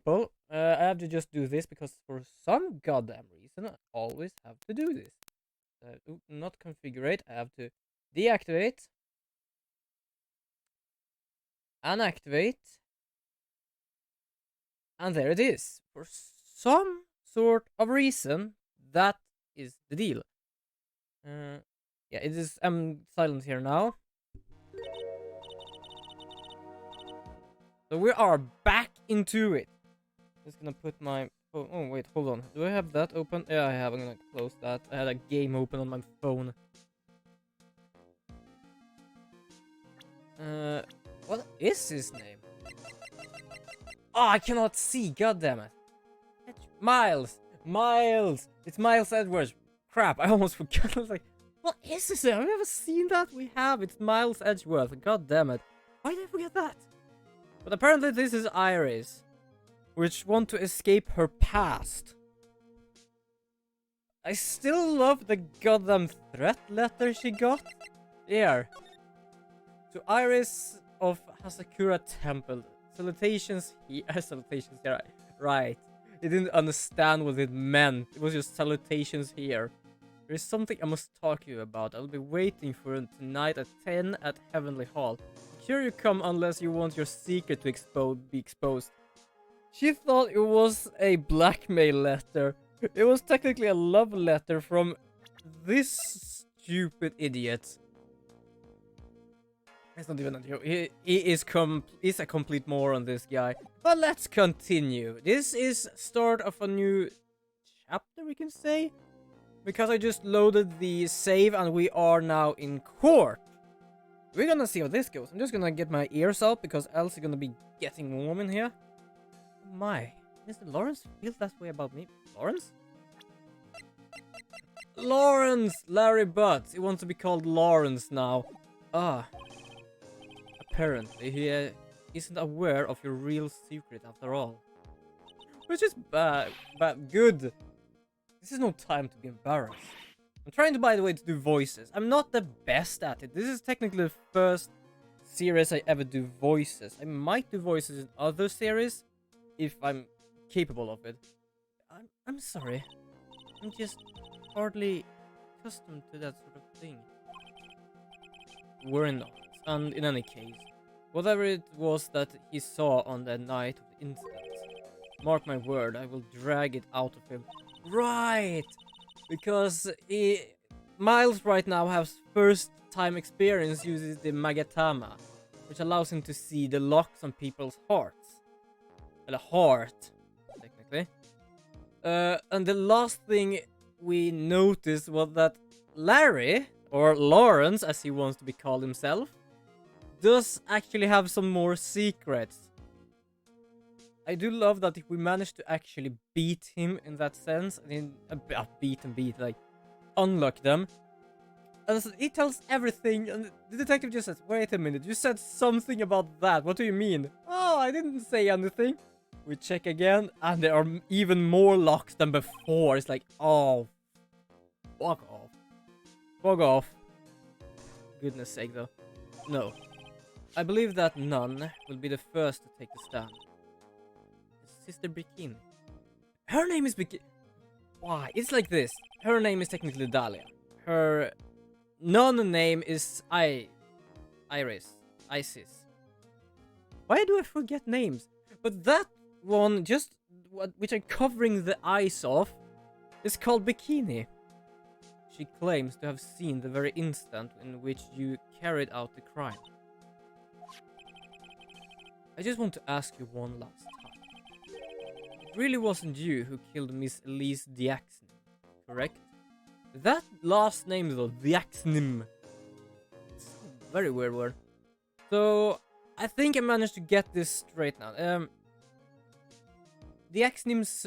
I have to just do this because for some goddamn reason I always have to do this. Not configure. I have to deactivate, unactivate, and there it is. For some sort of reason, that is the deal. Yeah, it is. I'm silent here now. So we are back into it. Just gonna put my phone. Oh wait, hold on. Do I have that open? Yeah, I have. I'm gonna close that. I had a game open on my phone. What is his name? Oh, I cannot see. God damn it. Miles. Miles. It's Miles Edwards. Crap, I almost forgot. I was like, what is this? Have we ever seen that? We have. It's Miles Edgeworth. God damn it. Why did I forget that? But apparently this is Iris, which want to escape her past. I still love the goddamn threat letter she got. Here. To Iris of Hasakura Temple. Salutations here. Salutations here. Right. They didn't understand what it meant. It was just salutations here. There is something I must talk to you about. I'll be waiting for you tonight at 10 at Heavenly Hall. Sure you come unless you want your secret to be exposed. She thought it was a blackmail letter. It was technically a love letter from this stupid idiot. It's not even a joke. He's a complete moron, this guy. But let's continue. This is start of a new chapter, we can say. Because I just loaded the save and we are now in court. We're gonna see how this goes. I'm just gonna get my ears out because else it's gonna be getting warm in here. Oh my. Mr. Lawrence feels that way about me. Lawrence? Lawrence! Larry Butts. He wants to be called Lawrence now. Ah. Apparently, he isn't aware of your real secret after all. Which is bad, but good. This is no time to be embarrassed. I'm trying to, by the way, to do voices. I'm not the best at it. This is technically the first series I ever do voices. I might do voices in other series if I'm capable of it. I'm sorry. I'm just hardly accustomed to that sort of thing. We're not. And in any case, whatever it was that he saw on the night of the incident, mark my word, I will drag it out of him. Right! Because Miles right now has first time experience uses the Magatama, which allows him to see the locks on people's hearts. Well, a heart, technically. And the last thing we noticed was that Larry, or Lawrence as he wants to be called himself, does actually have some more secrets. I do love that if we manage to actually beat him in that sense, I mean, like, unlock them. And so he tells everything, and the detective just says, wait a minute, you said something about that, what do you mean? Oh, I didn't say anything. We check again, and there are even more locks than before. It's like, oh, fuck off. Fuck off. Goodness sake, though. No. I believe that none will be the first to take the stand. Sister Bikini. Her name is Bikini. Why? It's like this. Her name is technically Dahlia. Her non-name is Iris. Isis. Why do I forget names? But that one, just which I'm covering the eyes of, is called Bikini. She claims to have seen the very instant in which you carried out the crime. I just want to ask you one last time. It really wasn't you who killed Miss Elise Diaxnim, correct? That last name though, Diaxnim. It's a very weird word. So, I think I managed to get this straight now. Diaxnim's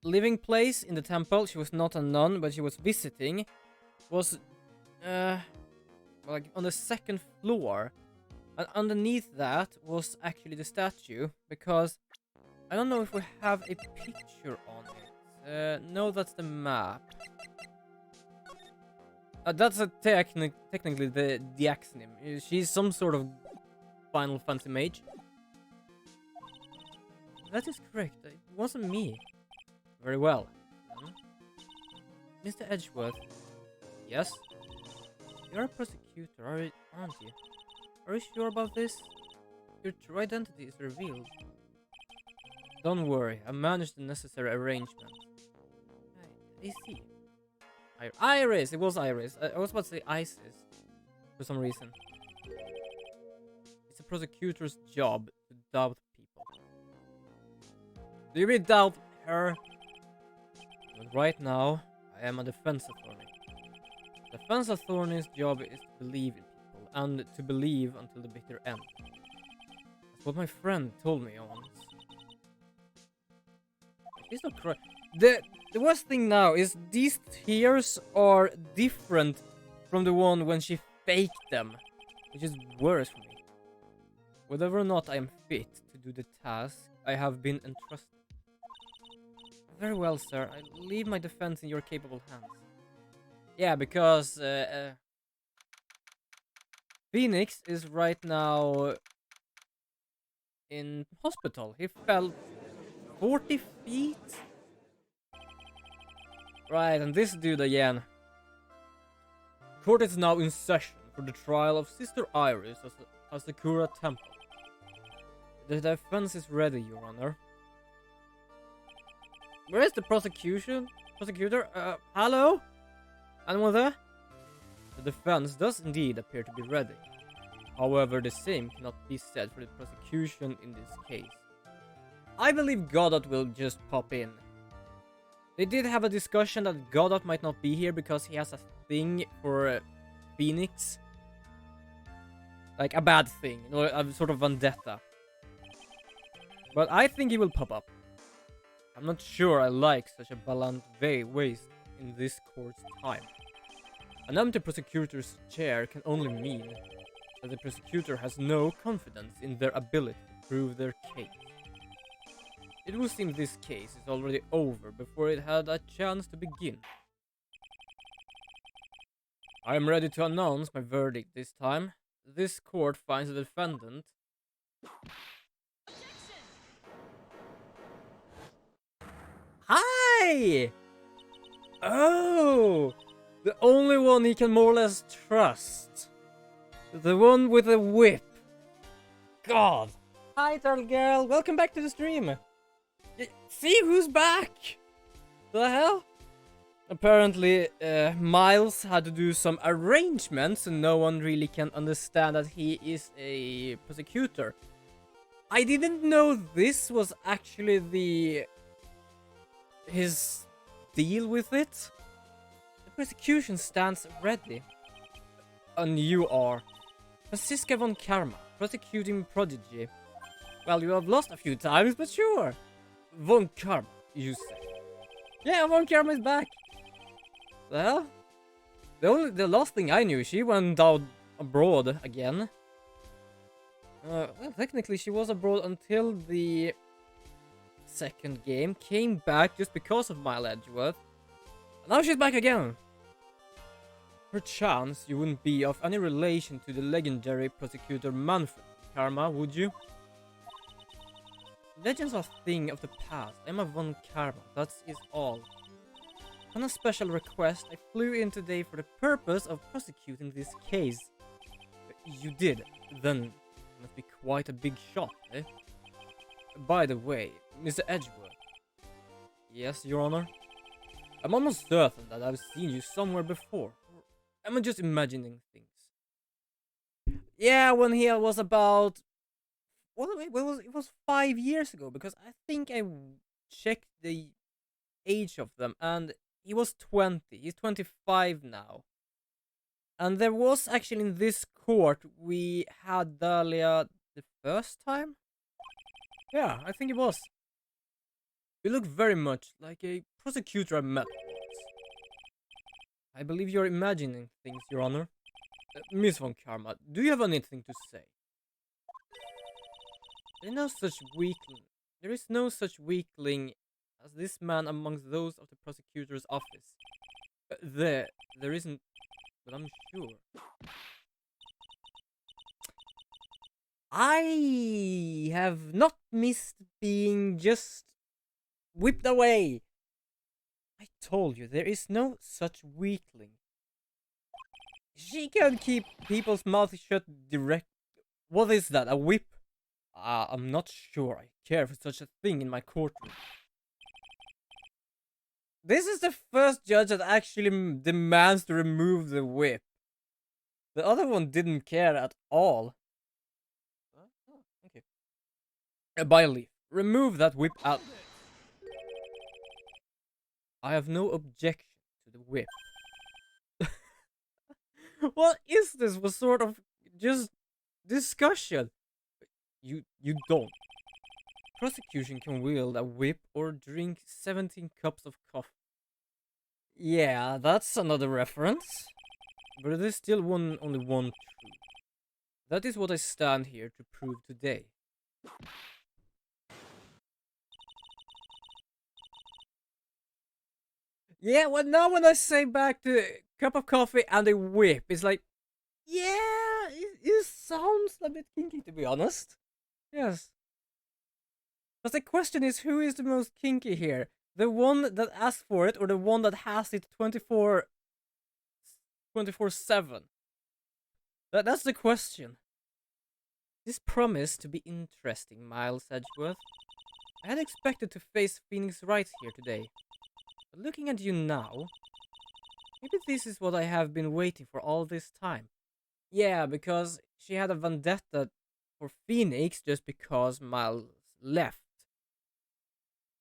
living place in the temple, she was not a nun, but she was visiting, was like on the second floor. And underneath that was actually the statue, because I don't know if we have a picture on it. No, that's the map. That's a technically the Diaxnim. She's some sort of Final Fantasy mage. That is correct. It wasn't me. Very well. Hmm? Mr. Edgeworth. Yes? You're a prosecutor, aren't you? Are you sure about this? Your true identity is revealed. Don't worry, I managed the necessary arrangement. I see. Iris! It was Iris. I was about to say Isis. For some reason. It's a prosecutor's job to doubt people. Do you really doubt her? But right now, I am a defense attorney. The defense attorney's job is to believe in people, and to believe until the bitter end. That's what my friend told me once. She's not correct. The worst thing now is these tears are different from the one when she faked them, which is worse for me. Whether or not I am fit to do the task I have been entrusted. Very well, sir. I leave my defense in your capable hands. Yeah, because Phoenix is right now in hospital. He fell 40 feet? Right, and this dude again. Court is now in session for the trial of Sister Iris as the Sakura Temple. The defense is ready, Your Honor. Where is the prosecution? Prosecutor? Hello? Anyone there? The defense does indeed appear to be ready. However, the same cannot be said for the prosecution in this case. I believe Godot will just pop in. They did have a discussion that Godot might not be here because he has a thing for Phoenix. Like a bad thing, or a sort of vendetta. But I think he will pop up. I'm not sure I like such a blunt waste in this court's time. An empty prosecutor's chair can only mean that the prosecutor has no confidence in their ability to prove their case. It would seem this case is already over before it had a chance to begin. I am ready to announce my verdict this time. This court finds the defendant... Hi! Oh! The only one he can more or less trust. The one with a whip. God! Hi, Turtle Girl! Welcome back to the stream! See who's back! The hell? Apparently, Miles had to do some arrangements so no one really can understand that he is a prosecutor. I didn't know this was actually his deal with it. The prosecution stands ready. And you are Franziska von Karma, prosecuting prodigy. Well, you have lost a few times, but sure. Von Karma, you say. Yeah, Von Karma is back. Well, the last thing I knew, she went out abroad again. Well, technically she was abroad until the second game, came back just because of Miles Edgeworth. Now she's back again. Perchance you wouldn't be of any relation to the legendary prosecutor Manfred Karma, would you? Legends are a thing of the past. I'm a Von Karma, that is all. On a special request, I flew in today for the purpose of prosecuting this case. You did, then it must be quite a big shot, eh? By the way, Mr. Edgeworth. Yes, Your Honor? I'm almost certain that I've seen you somewhere before. Am I just imagining things? Yeah, when he was about... Well, it was 5 years ago, because I think I checked the age of them, and he was 20. He's 25 now. And there was actually in this court, we had Dahlia the first time? Yeah, I think it was. You look very much like a prosecutor I met once. I believe you're imagining things, Your Honor. Miss Von Karma, do you have anything to say? There is no such weakling as this man amongst those of the prosecutor's office. There isn't, but I'm sure. I have not missed being just whipped away. I told you, there is no such weakling. She can keep people's mouths shut direct. What is that? A whip? I'm not sure I care for such a thing in my courtroom. This is the first judge that actually demands to remove the whip. The other one didn't care at all. Oh, okay. By leave, remove that whip out. I have no objection to the whip. What is this for sort of just discussion? You don't. Prosecution can wield a whip or drink 17 cups of coffee. Yeah, that's another reference. But there's still only one truth. That is what I stand here to prove today. Yeah, well, now when I say back to cup of coffee and a whip, it's like, yeah, it sounds a bit kinky, to be honest. Yes. But the question is, who is the most kinky here? The one that asks for it, or the one that has it 24/7? That's the question. This promised to be interesting, Miles Edgeworth. I had expected to face Phoenix Wright here today. But looking at you now, maybe this is what I have been waiting for all this time. Yeah, because she had a vendetta for Phoenix just because Miles left.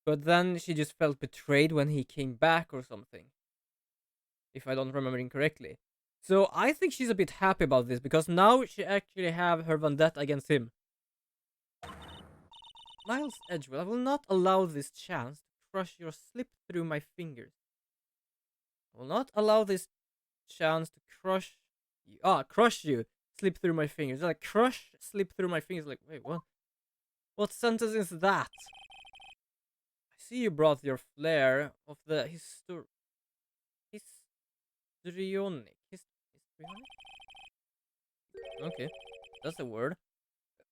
But then she just felt betrayed when he came back or something. If I don't remember incorrectly. So I think she's a bit happy about this because now she actually have her vendetta against him. Miles Edgeworth, I will not allow this chance to crush your slip through my fingers. I will not allow this chance to crush you. Crush you. Slip through my fingers. Like, crush, slip through my fingers. Like, wait, what? What sentence is that? I see you brought your flair of the histrionic. Okay, that's the word.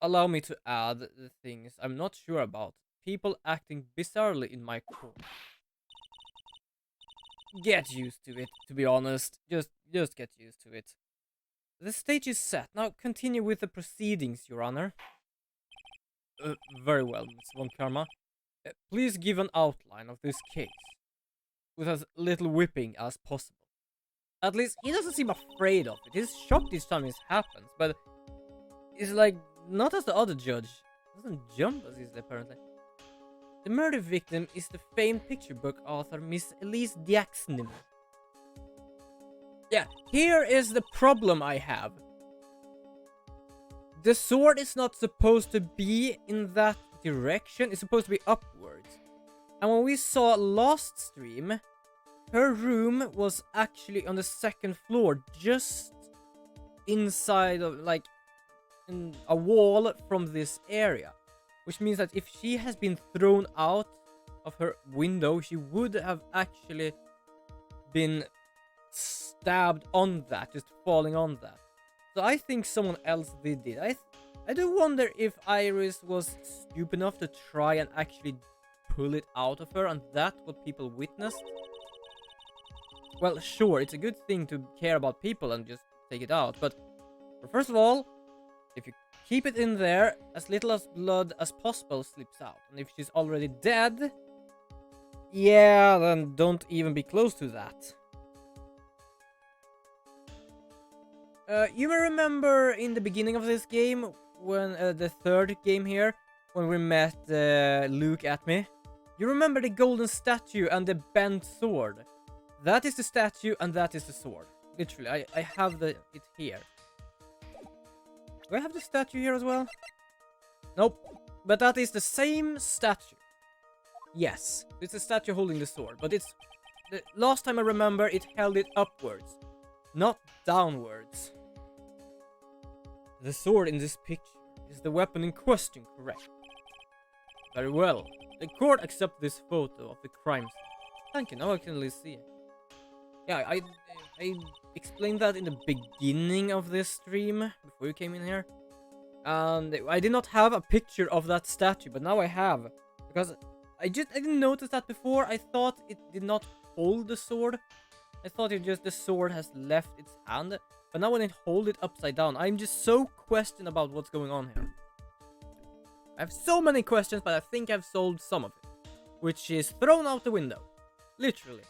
Allow me to add the things I'm not sure about. People acting bizarrely in my court. Get used to it, to be honest. Just get used to it. The stage is set. Now continue with the proceedings, Your Honor. Very well, Miss Von Karma. Please give an outline of this case. With as little whipping as possible. At least he doesn't seem afraid of it. He's shocked each time this happens, but he's like, not as the other judge. Doesn't jump as he's apparently. The murder victim is the famed picture book author Miss Elise Diaxnim. Yeah, here is the problem I have. The sword is not supposed to be in that direction. It's supposed to be upwards. And when we saw last stream, her room was actually on the second floor, just inside of, like, in a wall from this area. Which means that if she has been thrown out of her window, she would have actually been stabbed on that, just falling on that. So I think someone else did it. I do wonder if Iris was stupid enough to try and actually pull it out of her, and that's what people witnessed. Well, sure, it's a good thing to care about people and just take it out, but first of all, if you keep it in there, as little as blood as possible slips out. And if she's already dead, yeah, then don't even be close to that. You may remember in the beginning of this game, when the third game here, when we met Luke at me. You remember the golden statue and the bent sword? That is the statue and that is the sword. Literally, I have it here. Do I have the statue here as well? Nope. But that is the same statue. Yes, it's a statue holding the sword, but it's... The last time I remember, it held it upwards, not downwards. The sword in this picture is the weapon in question, correct? Very well. The court accepts this photo of the crime scene. Thank you, now I can at least see it. Yeah, I explained that in the beginning of this stream, before you came in here. And I did not have a picture of that statue, but now I have. Because I didn't notice that before. I thought it did not hold the sword. I thought it just the sword has left its hand. But now when it hold it upside down, I'm just so questioned about what's going on here. I have so many questions, but I think I've solved some of it. Which is thrown out the window. Literally.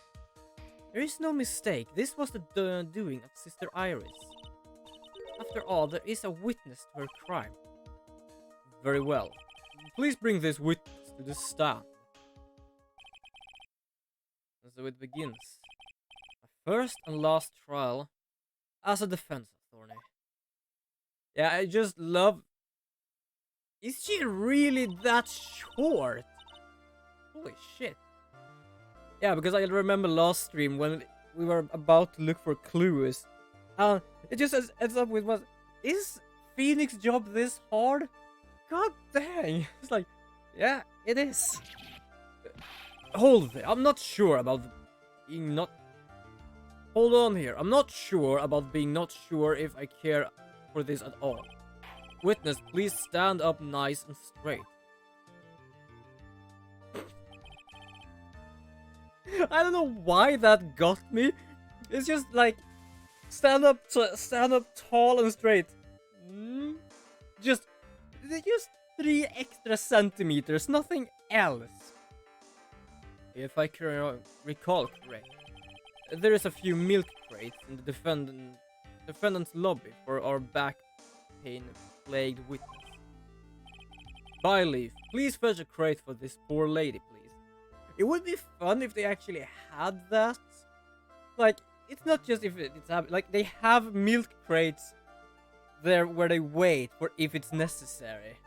There is no mistake. This was the doing of Sister Iris. After all, there is a witness to her crime. Very well. Please bring this witness to the stand. And so it begins. A first and last trial as a defense attorney. Yeah, I just love... Is she really that short? Holy shit. Yeah, because I remember last stream when we were about to look for clues. It just ends up with what... Is Phoenix's job this hard? God dang. It's like, yeah, it is. Hold it. I'm not sure about being not... Hold on here. I'm not sure about being not sure if I care for this at all. Witness, please stand up nice and straight. I don't know why that got me. It's just like stand up tall and straight. Just 3 extra centimeters, nothing else. If I can recall correct, there is a few milk crates in the defendant's lobby for our back pain plagued witness. Byleaf, please fetch a crate for this poor lady, please. It would be fun if they actually had that. Like, it's not just if it's like they have milk crates there where they wait for if it's necessary.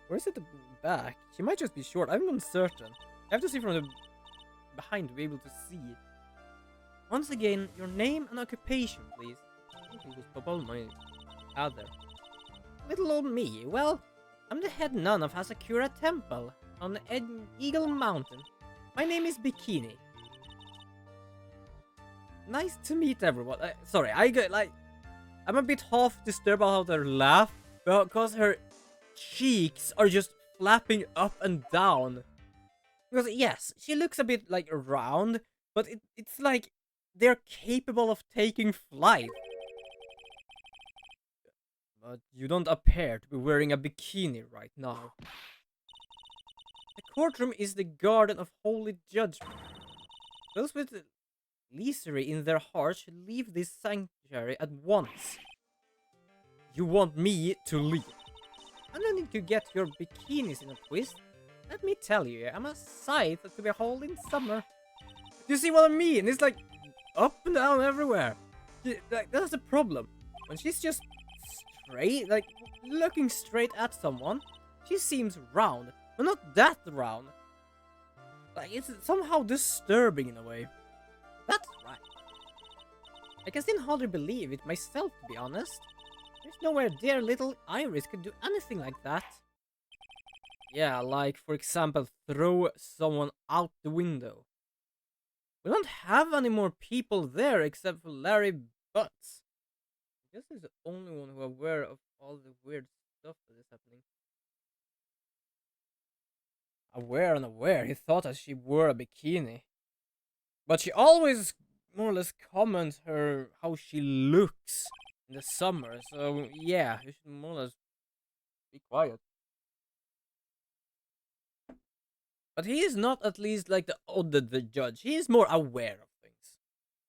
Where is it the back? She might just be short. I'm uncertain. I have to see from the behind to be able to see. Once again, your name and occupation, please. I can just pop on my other. Little old me. Well, I'm the head nun of Hasakura Temple on Eagle Mountain. My name is Bikini. Nice to meet everyone. Sorry, I'm a bit half disturbed about her laugh because her cheeks are just flapping up and down. Because yes, she looks a bit like round, but it's like they're capable of taking flight. But you don't appear to be wearing a bikini right now. The courtroom is the garden of holy judgment. Those with Lisery in their hearts should leave this sanctuary at once. You want me to leave? I'm not need to get your bikinis in a twist. Let me tell you, I'm a sight to behold in summer. You see what I mean? It's like up and down everywhere. That's the problem. When she's just straight, like looking straight at someone, she seems round, but not that round. Like it's somehow disturbing in a way. That's right. I can still hardly believe it myself, to be honest. There's nowhere dear little Iris could do anything like that. Yeah, like, for example, throw someone out the window. We don't have any more people there except for Larry Butts. I guess he's the only one who is aware of all the weird stuff that is happening. Aware and aware, he thought that she wore a bikini. But she always more or less comments how she looks in the summer, so yeah, you should more or less be quiet. But he is not at least like the judge. He is more aware of things.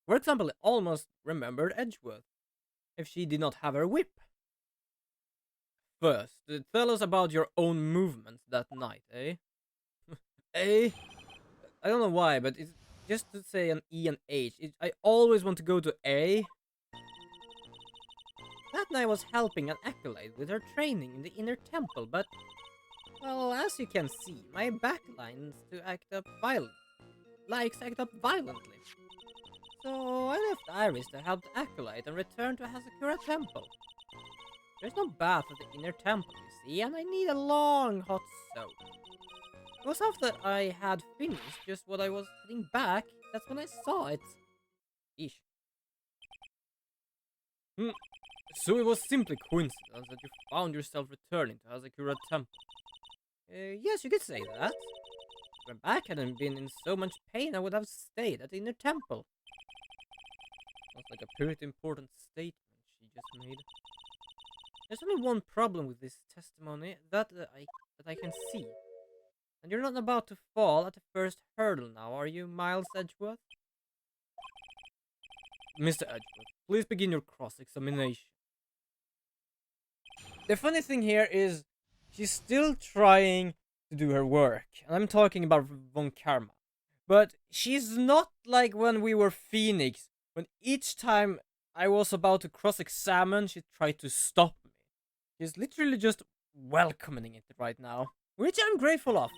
For example, I almost remembered Edgeworth if she did not have her whip. First, tell us about your own movements that night, eh? Eh? I don't know why, but it's just to say an E and H. I always want to go to A. That night I was helping an acolyte with her training in the inner temple, but, well, as you can see, my backlines act up violently. So I left Iris to help the acolyte and returned to Hasakura Temple. There's no bath at the inner temple, you see, and I need a long hot soak. It was after I had finished just what I was heading back, that's when I saw it. Eesh. So it was simply coincidence that you found yourself returning to Hasakura Temple. Yes, you could say that. If my back hadn't been in so much pain, I would have stayed at the inner temple. Sounds like a pretty important statement she just made. There's only one problem with this testimony that I can see. And you're not about to fall at the first hurdle now, are you, Miles Edgeworth? Mr. Edgeworth, please begin your cross-examination. The funny thing here is, she's still trying to do her work. And I'm talking about Von Karma. But she's not like when we were Phoenix, when each time I was about to cross-examine, she tried to stop me. She's literally just welcoming it right now, which I'm grateful of.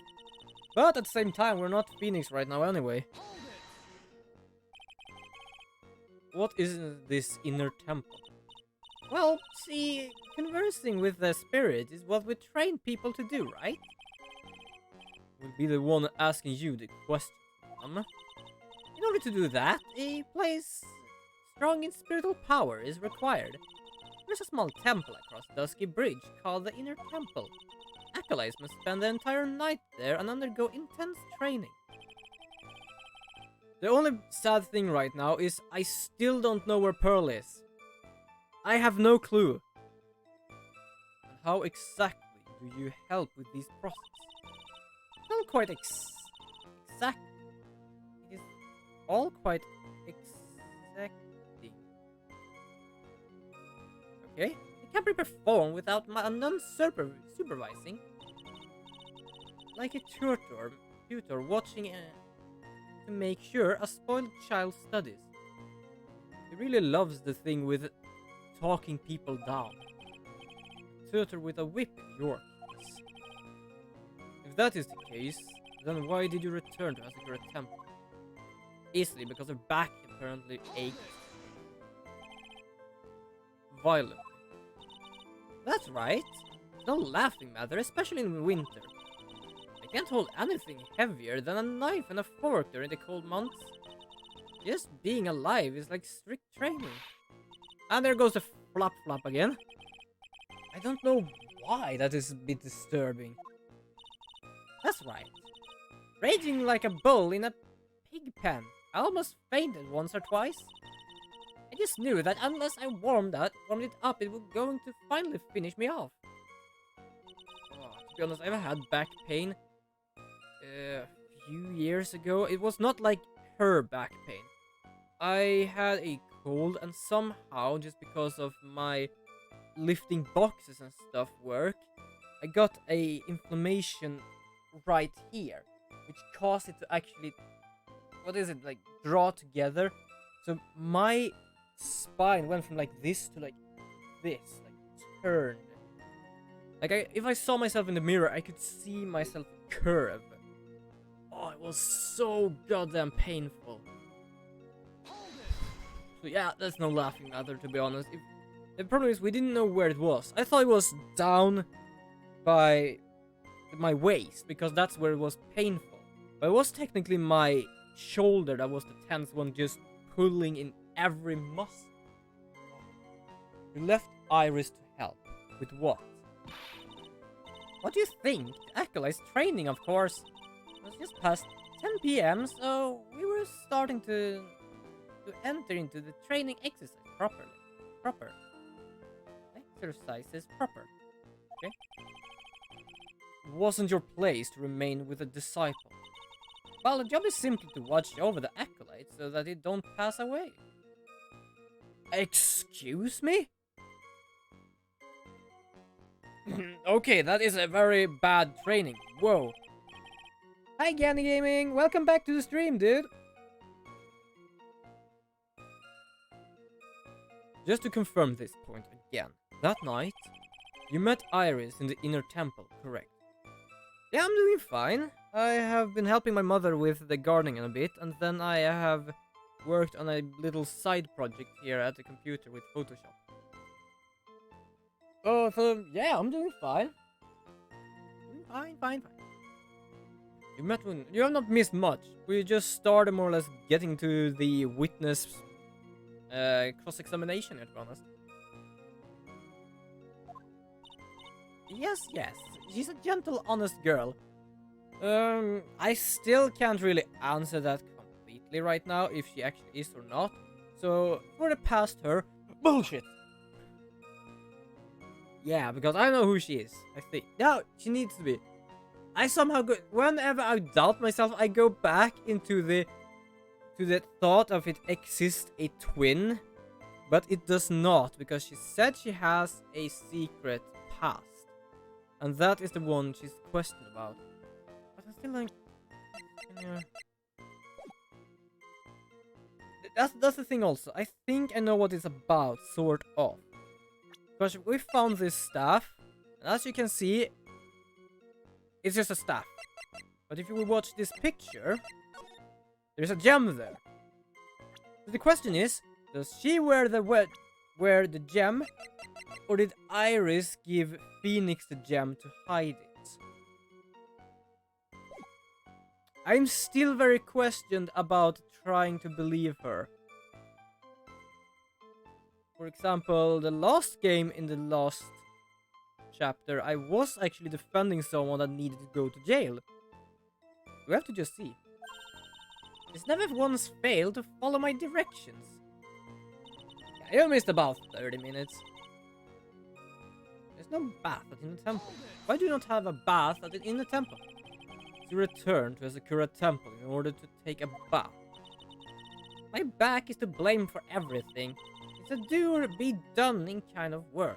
But at the same time, we're not Phoenix right now anyway. What is this inner temple? Well, see, conversing with the spirit is what we train people to do, right? We'll be the one asking you the question, Mom. In order to do that, a place strong in spiritual power is required. There's a small temple across the Dusky Bridge called the Inner Temple. Acolytes must spend the entire night there and undergo intense training. The only sad thing right now is I still don't know where Pearl is. I have no clue. And how exactly do you help with these processes? Not quite exactly. It is all quite exacting. Okay, it can be performed without my non-supervising. Like a tutor watching to make sure a spoiled child studies. He really loves the thing with talking people down. A tutor with a whip in your case. If that is the case, then why did you return to Asakura Temple? Easily because her back apparently ached violently. That's right. It's no laughing matter, especially in winter. I can't hold anything heavier than a knife and a fork during the cold months. Just being alive is like strict training. And there goes the flop again. I don't know why that is a bit disturbing. That's right. Raging like a bull in a pig pen. I almost fainted once or twice. I just knew that unless I warmed it up, it was going to finally finish me off. Oh, to be honest, I've had back pain a few years ago. It was not like her back pain. I had a cold, and somehow, just because of my lifting boxes and stuff work, I got a inflammation right here, which caused it to actually, like draw together. So my spine went from like this to like this, like turned. Like if I saw myself in the mirror, I could see myself curve. Oh, it was so goddamn painful. So yeah, that's no laughing matter, to be honest. The problem is we didn't know where it was. I thought it was down by my waist, because that's where it was painful. But it was technically my shoulder that was the tense one, just pulling in every muscle. You left Iris to help. With what? What do you think? The Acolyte's training, of course. It was just past 10 p.m, so we were starting to enter into the training exercise properly. Exercises proper. Okay? It wasn't your place to remain with a disciple. Well, the job is simply to watch over the Acolyte so that it don't pass away. Excuse me? Okay, that is a very bad training. Whoa. Hi, Ganny Gaming. Welcome back to the stream, dude. Just to confirm this point again. That night, you met Iris in the Inner Temple, correct? Yeah, I'm doing fine. I have been helping my mother with the gardening a bit, and then I have worked on a little side project here at the computer with Photoshop. Oh, so yeah, I'm doing fine. Fine. You have not missed much. We just started more or less getting to the witness cross-examination, to be honest. Yes. she's a gentle, honest girl. I still can't really answer that completely right now, if she actually is or not. So, for the past her, bullshit. Yeah, because I know who she is, I think. No, she needs to be. I somehow go, whenever I doubt myself, I go back into the thought of it exists a twin, but it does not, because she said she has a secret past, and that is the one she's questioned about. But I feel like, yeah. That's the thing also. I think I know what it's about, sort of. Because we found this staff, and as you can see, it's just a staff. But if you will watch this picture, there's a gem there. So the question is, does she wear the gem, or did Iris give Phoenix the gem to hide it? I'm still very questioned about trying to believe her. For example, the last game in the last chapter, I was actually defending someone that needed to go to jail. We have to just see. She's never once failed to follow my directions. Yeah, you missed about 30 minutes. There's no bath at the temple. Why do you not have a bath in the temple? To return to a Sakura temple in order to take a bath. My back is to blame for everything. It's a do or be done in kind of world.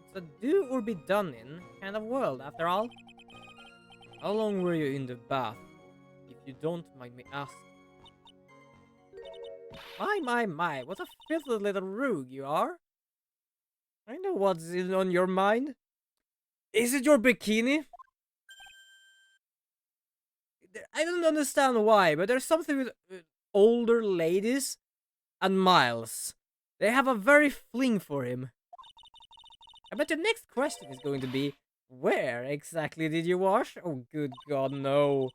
It's a do or be done in kind of world, after all. How long were you in the bath, if you don't mind me asking? My, what a filthy little rogue you are. I know what's on your mind. Is it your bikini? I don't understand why, but there's something with older ladies and Miles. They have a very fling for him. I bet the next question is going to be, where exactly did you wash? Oh, good God, no.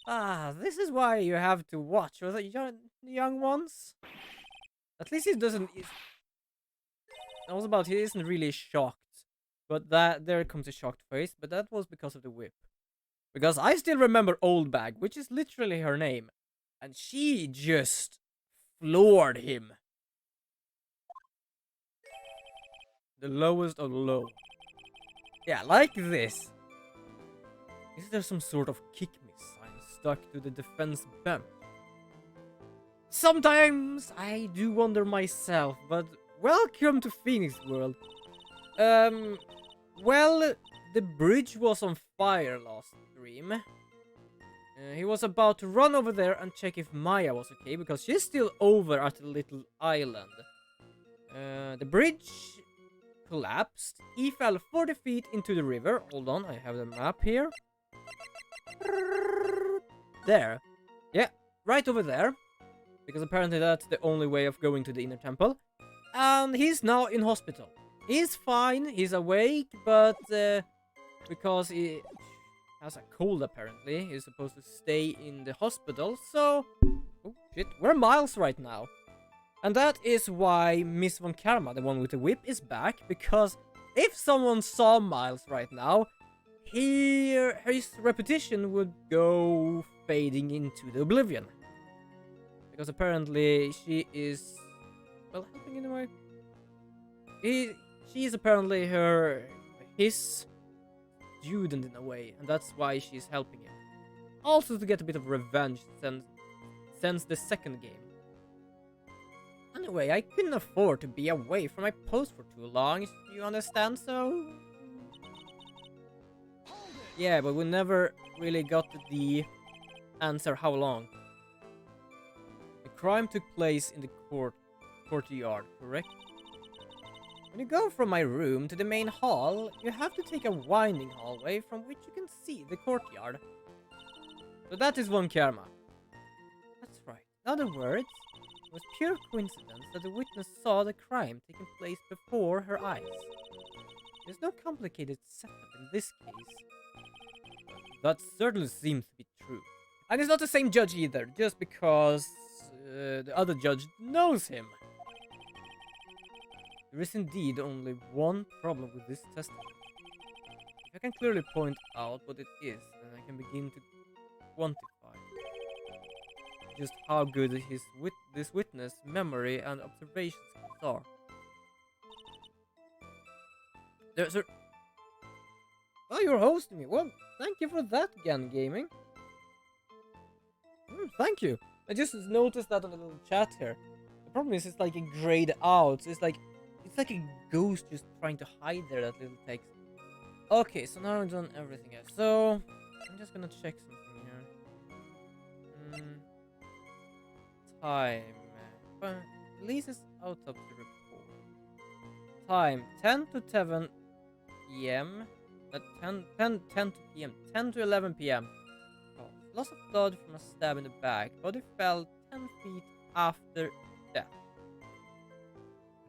Ah, this is why you have to watch with the young ones. At least he doesn't... I was about, he isn't really shocked. But there comes a shocked face, but that was because of the whip. Because I still remember Old Bag, which is literally her name. And she just floored him. The lowest of low. Yeah, like this. Is there some sort of kick me sign stuck to the defense bench? Sometimes I do wonder myself, but welcome to Phoenix World. Well, the bridge was on fire last stream. He was about to run over there and check if Maya was okay, because she's still over at the little island. The bridge collapsed. He fell 40 feet into the river. Hold on, I have the map here. There. Yeah, right over there. Because apparently that's the only way of going to the inner temple. And he's now in hospital. He's fine, he's awake, but because he has a cold apparently, he's supposed to stay in the hospital, so... Oh shit, we're Miles right now. And that is why Miss Von Karma, the one with the whip, is back, because if someone saw Miles right now, his reputation would go fading into the oblivion. Because apparently she is... well, helping in a way. She is apparently his student in a way, and that's why she's helping him. Also to get a bit of revenge since the second game. Anyway, I couldn't afford to be away from my post for too long, you understand, so... Yeah, but we never really got the answer how long. The crime took place in the courtyard, correct? When you go from my room to the main hall, you have to take a winding hallway from which you can see the courtyard. So that is Von Karma. That's right. In other words, it was pure coincidence that the witness saw the crime taking place before her eyes. There's no complicated setup in this case. That certainly seems to be true. And it's not the same judge either, just because the other judge knows him. There is indeed only one problem with this testimony. If I can clearly point out what it is, then I can begin to quantify just how good this witness, memory, and observation skills are. There's a... Oh, you're hosting me. Well, thank you for that, Gan Gaming. Thank you. I just noticed that on the little chat here. The problem is, it's like a grayed out. It's like a ghost just trying to hide there. That little text. Okay, so now I've done everything else. So I'm just gonna check something here. Time. Releases autopsy report. Time 10 to 7 p.m. 10 to p.m. 10 to 11 p.m. Oh, loss of blood from a stab in the back. Body fell 10 feet after death.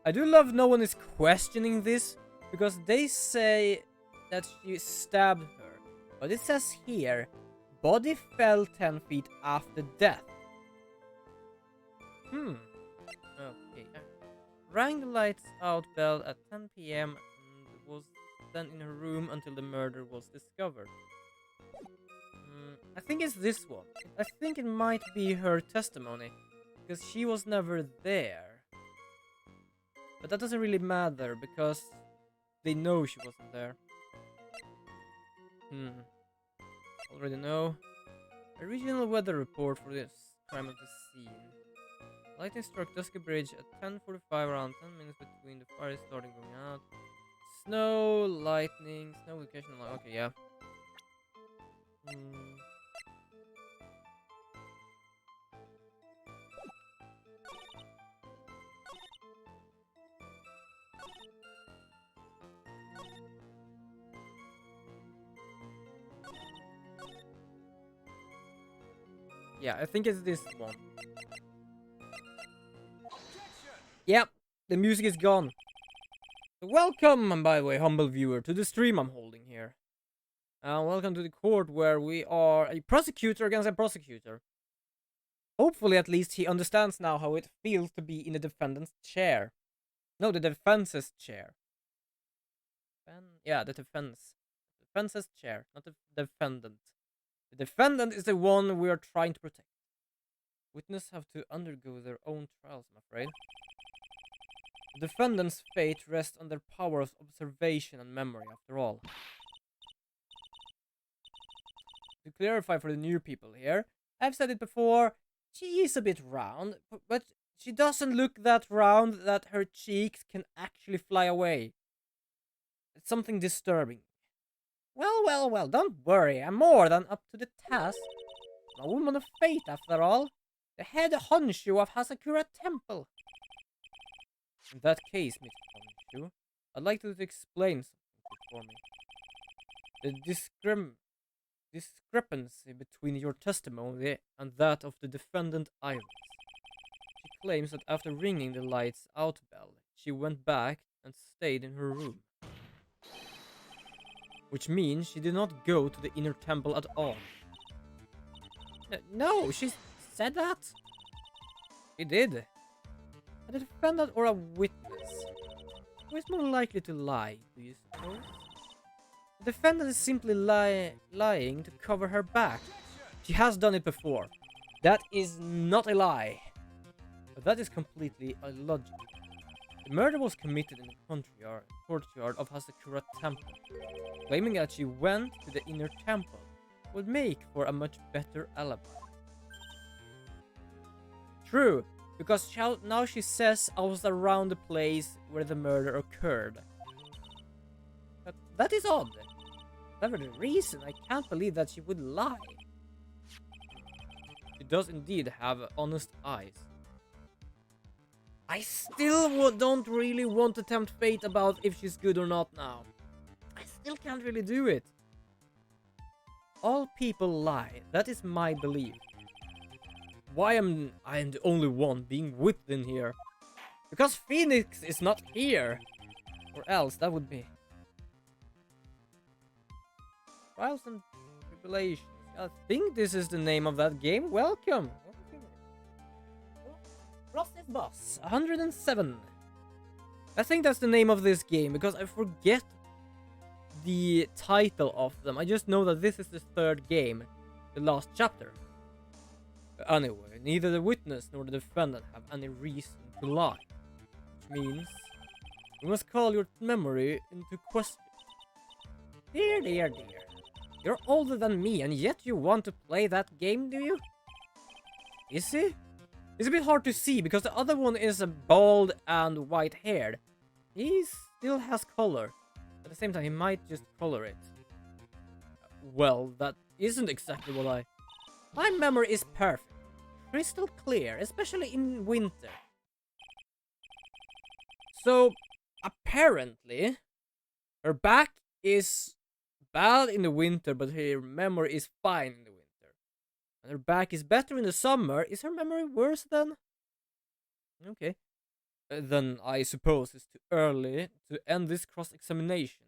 I do love no one is questioning this, because they say that she stabbed her. But it says here, body fell 10 feet after death. Okay. Rang the lights out bell at 10 p.m. and was then in her room until the murder was discovered. I think it's this one. I think it might be her testimony, because she was never there. But that doesn't really matter, because they know she wasn't there. Already know. A regional weather report for this crime of the scene. Lightning struck Dusky Bridge at 10:45, around 10 minutes between the fire starting going out. Snow, lightning, snow location. Okay, yeah. Yeah, I think it's this one. Yep, the music is gone. Welcome, by the way, humble viewer, to the stream I'm holding here. Welcome to the court where we are a prosecutor against a prosecutor. Hopefully, at least, he understands now how it feels to be in the defendant's chair. No, the defense's chair. Yeah, the defense. Defense's chair, not the defendant. The defendant is the one we are trying to protect. Witnesses have to undergo their own trials, I'm afraid. The defendant's fate rests on their power of observation and memory, after all. To clarify for the new people here, I've said it before, she is a bit round, but she doesn't look that round that her cheeks can actually fly away. It's something disturbing. Well, don't worry, I'm more than up to the task. I'm a woman of fate, after all. The head honcho of Hasakura Temple. In that case, Mr. Honcho, I'd like you to explain something for me. The discrepancy between your testimony and that of the defendant Iris. She claims that after ringing the lights out bell, she went back and stayed in her room. Which means she did not go to the inner temple at all. No, she said that? She did. A defendant or a witness? Who is more likely to lie, do you suppose? The defendant is simply lying to cover her back. She has done it before. That is not a lie. But that is completely illogical. The murder was committed in the courtyard of Hasakura Temple. Claiming that she went to the inner temple would make for a much better alibi. True, because now she says I was around the place where the murder occurred. But that is odd. Whatever the reason, I can't believe that she would lie. She does indeed have honest eyes. I still don't really want to tempt fate about if she's good or not now. I still can't really do it. All people lie, that is my belief. Why am I the only one being whipped in here? Because Phoenix is not here. Or else that would be... Trials and Tribulations. I think this is the name of that game. Welcome. Frosted Boss 107. I think that's the name of this game because I forget the title of them. I just know that this is the third game, the last chapter. Anyway, neither the witness nor the defendant have any reason to lie. Which means we must call your memory into question. Dear, dear, dear. You're older than me and yet you want to play that game, do you? Is he? It's a bit hard to see because the other one is bald and white-haired. He still has color. At the same time, he might just color it. Well, that isn't exactly what I... My memory is perfect. Crystal clear, especially in winter. So, apparently, her back is bad in the winter, but her memory is fine in the winter. And her back is better in the summer. Is her memory worse then? Okay. Then I suppose it's too early to end this cross-examination.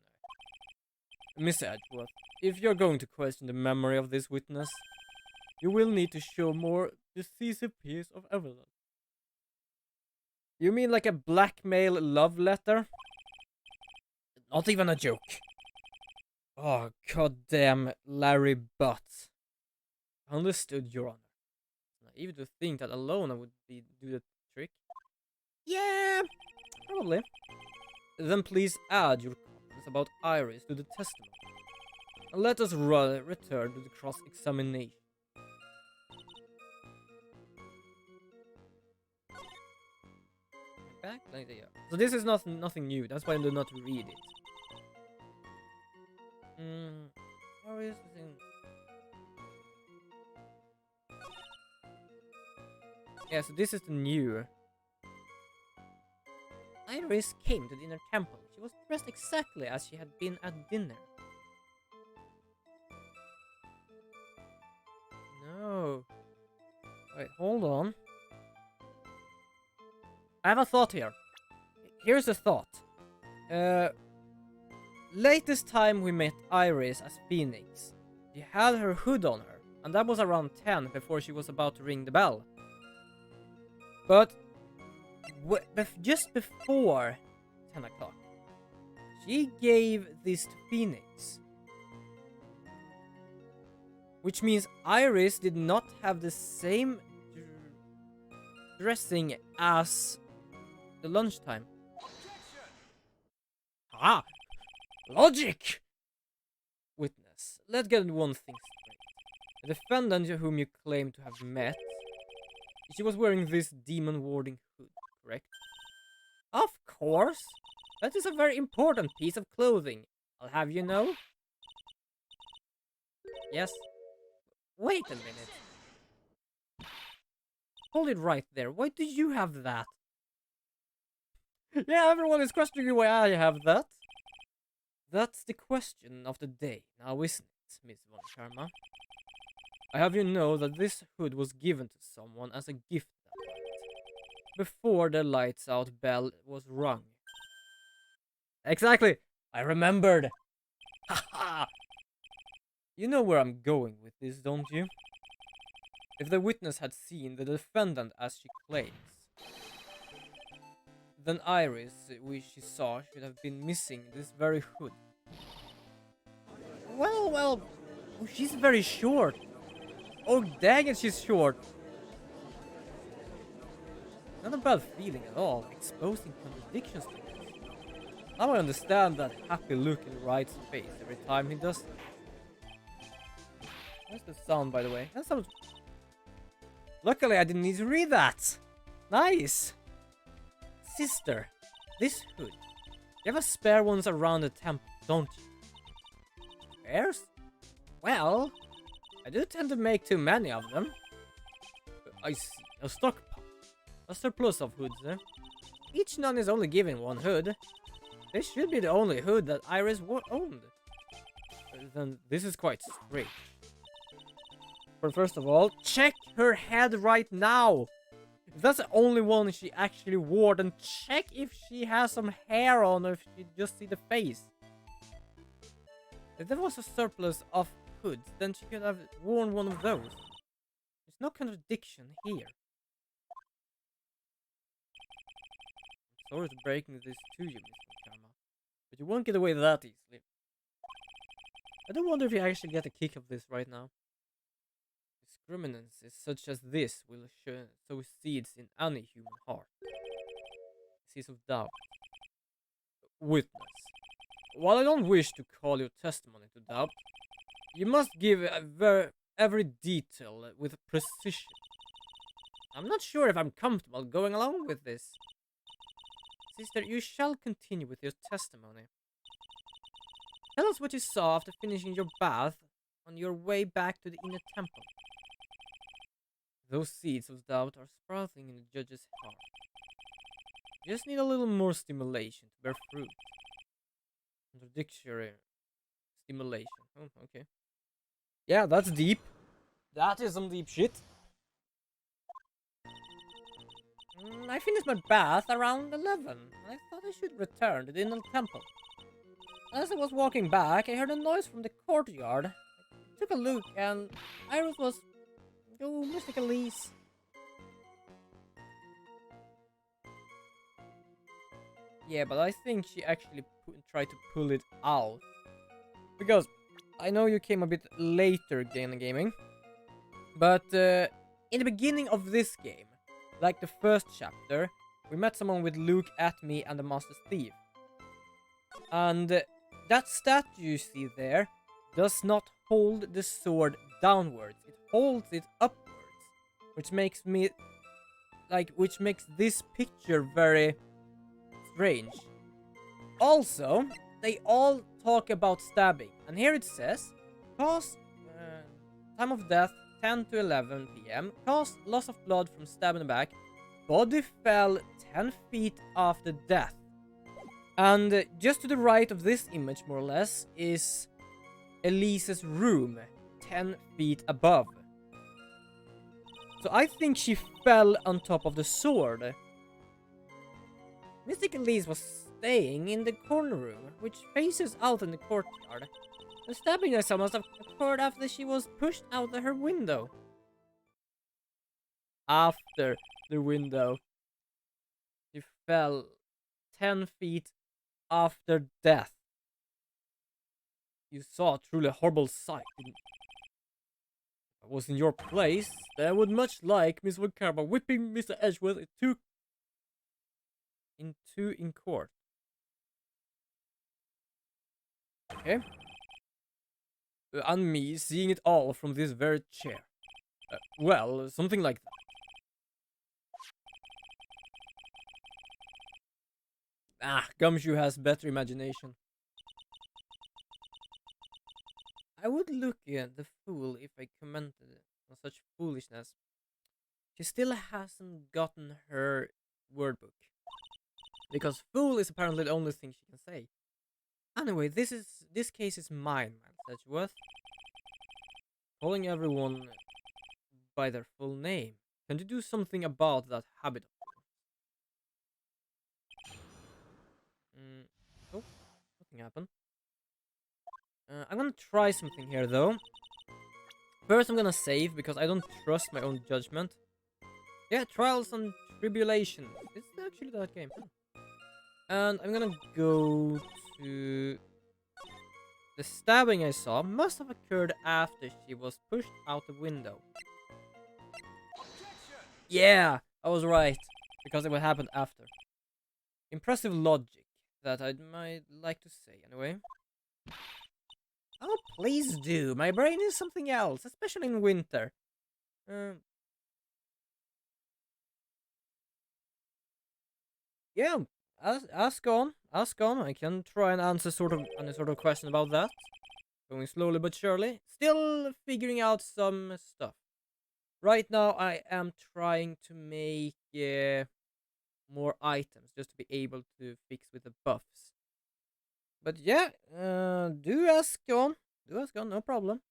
Miss Edgeworth, if you're going to question the memory of this witness, you will need to show more decisive piece of evidence. You mean like a blackmail love letter? Not even a joke. Oh, goddamn Larry Butt. Understood, Your Honor. Naive to think that alone I would do the trick. Yeah, probably. Then please add your comments about Iris to the testimony. And let us return to the cross-examination. Back? So this is nothing new, that's why I do not read it. Iris is in... Yeah, so this is the new... Iris came to the inner temple. She was dressed exactly as she had been at dinner. No. Wait, hold on. I have a thought here. Here's a thought. Latest time we met Iris as Phoenix, she had her hood on her, and that was around 10 before she was about to ring the bell. But just before 10 o'clock, she gave this to Phoenix. Which means Iris did not have the same dressing as the lunchtime. Ah! Logic! Witness, let's get one thing straight. The defendant whom you claim to have met, she was wearing this demon warding hood, correct? Of course! That is a very important piece of clothing, I'll have you know. Yes. Wait a minute. Hold it right there. Why do you have that? Yeah, everyone is questioning why I have that. That's the question of the day, now isn't it, Miss Von Karma? I have you know that this hood was given to someone as a gift that night, before the lights out bell was rung. Exactly! I remembered! Haha! You know where I'm going with this, don't you? If the witness had seen the defendant as she claims, then Iris, which she saw, should have been missing this very hood. Well, oh, she's very short. Oh, dang it, she's short. Not a bad feeling at all, exposing contradictions to this. Now I understand that happy look in Wright's face every time he does that. What's the sound, by the way? That sounds... Luckily, I didn't need to read that. Nice. Sister, this hood. You have a spare ones around the temple, don't you? Spares? Well, I do tend to make too many of them. I see. A stockpile. A surplus of hoods, eh? Each nun is only given one hood. This should be the only hood that Iris owned. Then this is quite strange. But first of all, check her head right now! If that's the only one she actually wore, then check if she has some hair on or if you just see the face. If there was a surplus of hoods, then she could have worn one of those. There's no contradiction here. I'm sorry to breaking this to you, Mr. Karma, but you won't get away that easily. I do wonder if you actually get a kick of this right now. Discriminances such as this will sow seeds in any human heart. Seeds of doubt. Witness. While I don't wish to call your testimony to doubt, you must give every detail with precision. I'm not sure if I'm comfortable going along with this. Sister, you shall continue with your testimony. Tell us what you saw after finishing your bath on your way back to the inner temple. Those seeds of doubt are sprouting in the judge's heart. You just need a little more stimulation to bear fruit. Contradictory stimulation. Oh, okay. Yeah, that's deep. That is some deep shit. I finished my bath around 11. I thought I should return to the inner temple. As I was walking back, I heard a noise from the courtyard. I took a look, and Iris was... Oh, Mystic Elise. Yeah, but I think she actually tried to pull it out. Because I know you came a bit later in gaming. But in the beginning of this game, like the first chapter, we met someone with Luke, Atme, and the Master's Thief. And that statue you see there does not hold the sword downwards. It holds it upwards, which makes this picture very strange. Also, they all talk about stabbing, and here it says, cause time of death 10 to 11 p.m. Cause loss of blood from stab in the back. Body fell 10 feet after death. And just to the right of this image, more or less, is Elise's room, 10 feet above. So I think she fell on top of the sword. Mystic Elise was staying in the corner room, which faces out in the courtyard. The stabbing I saw must have occurred after she was pushed out of her window. After the window. She fell 10 feet after death. You saw a truly horrible sight. If I was in your place, then I would much like Miss Woodcarver whipping Mr. Edgeworth in court. Okay. And me seeing it all from this very chair. Well, something like that. Gumshoe has better imagination. I would look at the fool if I commented on such foolishness. She still hasn't gotten her word book. Because fool is apparently the only thing she can say. Anyway, this case is mine, Miles Edgeworth. Calling everyone by their full name. Can you do something about that habit of yours? Oh, nothing happened. I'm gonna try something here, though. First, I'm gonna save, because I don't trust my own judgment. Yeah, Trials and Tribulation. It's actually that game. And I'm gonna go to... The stabbing I saw must have occurred after she was pushed out the window. Yeah, I was right. Because it would happen after. Impressive logic, that I might like to say, anyway. Oh, please do. My brain is something else, especially in winter. Yeah, ask on. Ask on. I can try and answer any sort of question about that. Going slowly but surely. Still figuring out some stuff. Right now, I am trying to make more items just to be able to fix with the buffs. But yeah, do ask on. Do ask on, no problem.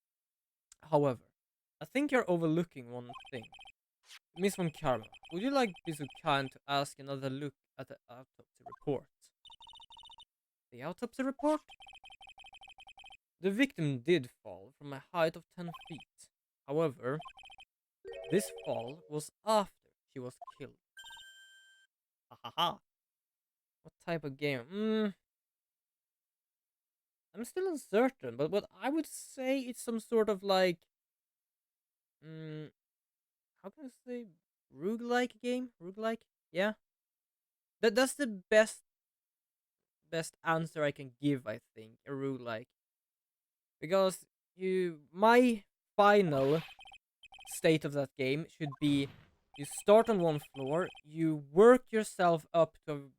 However, I think you're overlooking one thing. Miss Von Karma, would you like be so kind to ask another look at the autopsy report? The autopsy report? The victim did fall from a height of 10 feet. However, this fall was after she was killed. Ha ha ha. What type of game? I'm still uncertain, but what I would say it's some sort of like, mm, how can I say, roguelike game? Roguelike? Yeah, that's the best answer I can give. I think a roguelike, because my final state of that game should be you start on one floor, you work yourself up to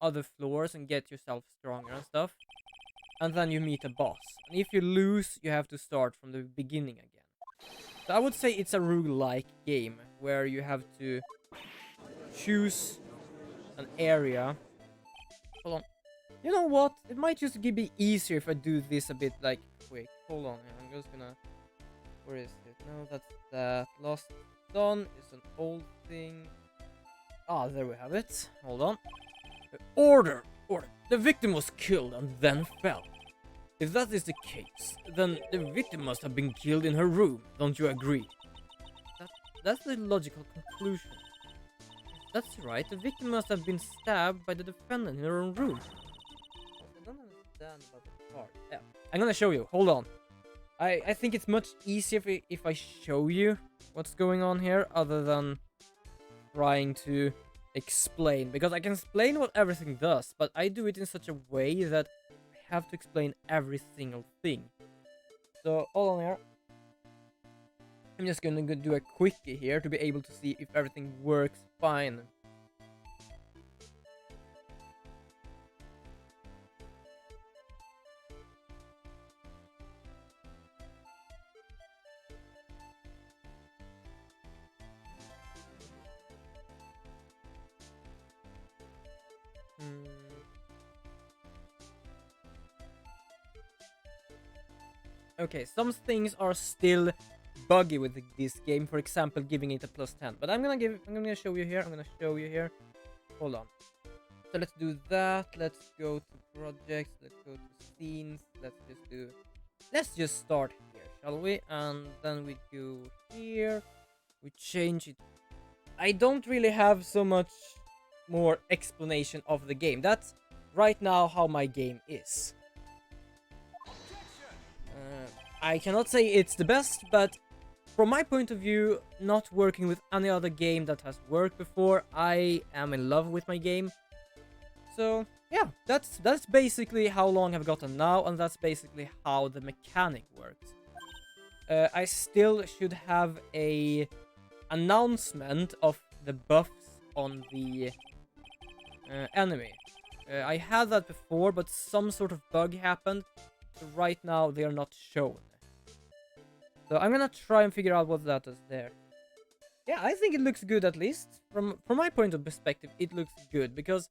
other floors and get yourself stronger and stuff, and then you meet a boss. And if you lose, you have to start from the beginning again. So I would say it's a roguelike game where you have to choose an area. Hold on. You know what? It might just be easier if I do this a bit like quick. Hold on, I'm just gonna. Where is it? No, that's that. Lost Dawn is an old thing. Ah, there we have it. Hold on. Order! Order! The victim was killed and then fell. If that is the case, then the victim must have been killed in her room. Don't you agree? That's the logical conclusion. That's right. The victim must have been stabbed by the defendant in her own room. I don't understand about the part. Yeah, I'm gonna show you. Hold on. I think it's much easier if I show you what's going on here, other than trying to explain. Because I can explain what everything does, but I do it in such a way that I have to explain every single thing. So, hold on here. I'm just gonna do a quickie here to be able to see if everything works fine. Okay, some things are still buggy with this game. For example, giving it a +10. But I'm gonna show you here. I'm gonna show you here. Hold on. So let's do that. Let's go to projects. Let's go to scenes. Let's just start here, shall we? And then we go here. We change it. I don't really have so much more explanation of the game. That's right now how my game is. I cannot say it's the best, but from my point of view, not working with any other game that has worked before, I am in love with my game. So yeah, that's basically how long I've gotten now, and that's basically how the mechanic works. I still should have a announcement of the buffs on the enemy. I had that before, but some sort of bug happened. So right now they are not shown. So I'm gonna try and figure out what that is there. Yeah, I think it looks good, at least. From my point of perspective, it looks good, because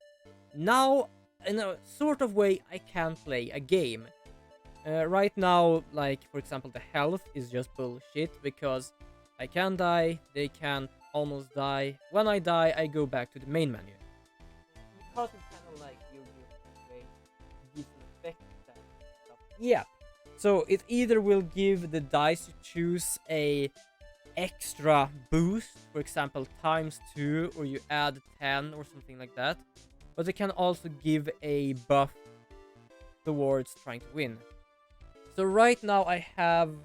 now, in a sort of way, I can play a game. Right now, like, for example, the health is just bullshit, because I can die, they can almost die. When I die, I go back to the main menu. Because it's kind of like gives an effect and stuff. Yeah. So it either will give the dice you choose a extra boost, for example ×2, or you add 10 or something like that. But it can also give a buff towards trying to win. So right now I have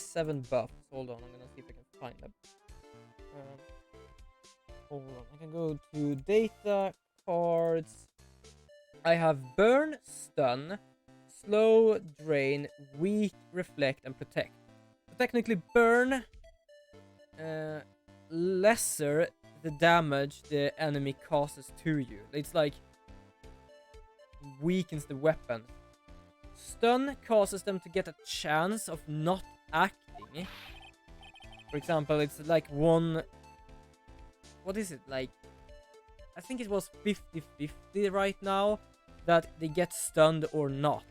7 buffs. Hold on, I'm gonna see if I can find them. Hold on, I can go to data, cards. I have burn, stun, slow, drain, weak, reflect, and protect. So technically burn lesser the damage the enemy causes to you. It's like weakens the weapon. Stun causes them to get a chance of not acting. For example, it's like one... What is it? Like, I think it was 50-50 right now that they get stunned or not.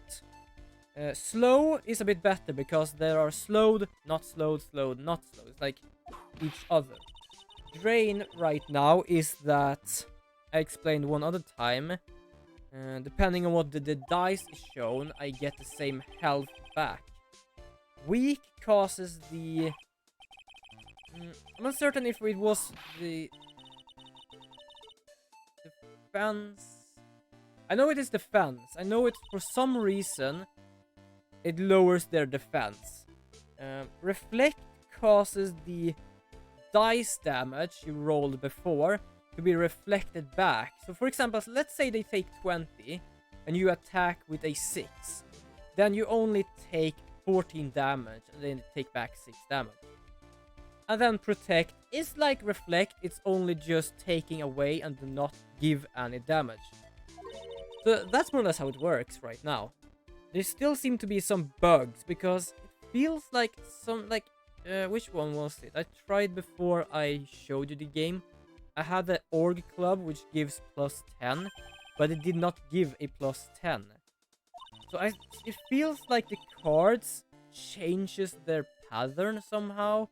Slow is a bit better because there are slowed, not slowed, slowed, not slowed. It's like each other. Drain right now is that I explained one other time. Depending on what the dice is shown, I get the same health back. Weak causes the... I'm uncertain if it was the defense. I know it is defense. I know it for some reason it lowers their defense. Reflect causes the dice damage you rolled before to be reflected back. So for example, let's say they take 20 and you attack with a 6. Then you only take 14 damage and then take back 6 damage. And then protect is like reflect, it's only just taking away and do not give any damage. So that's more or less how it works right now. There still seem to be some bugs because it feels like some which one was it? I tried before I showed you the game. I had the org club which gives plus 10, but it did not give a plus 10. So it feels like the cards changes their pattern somehow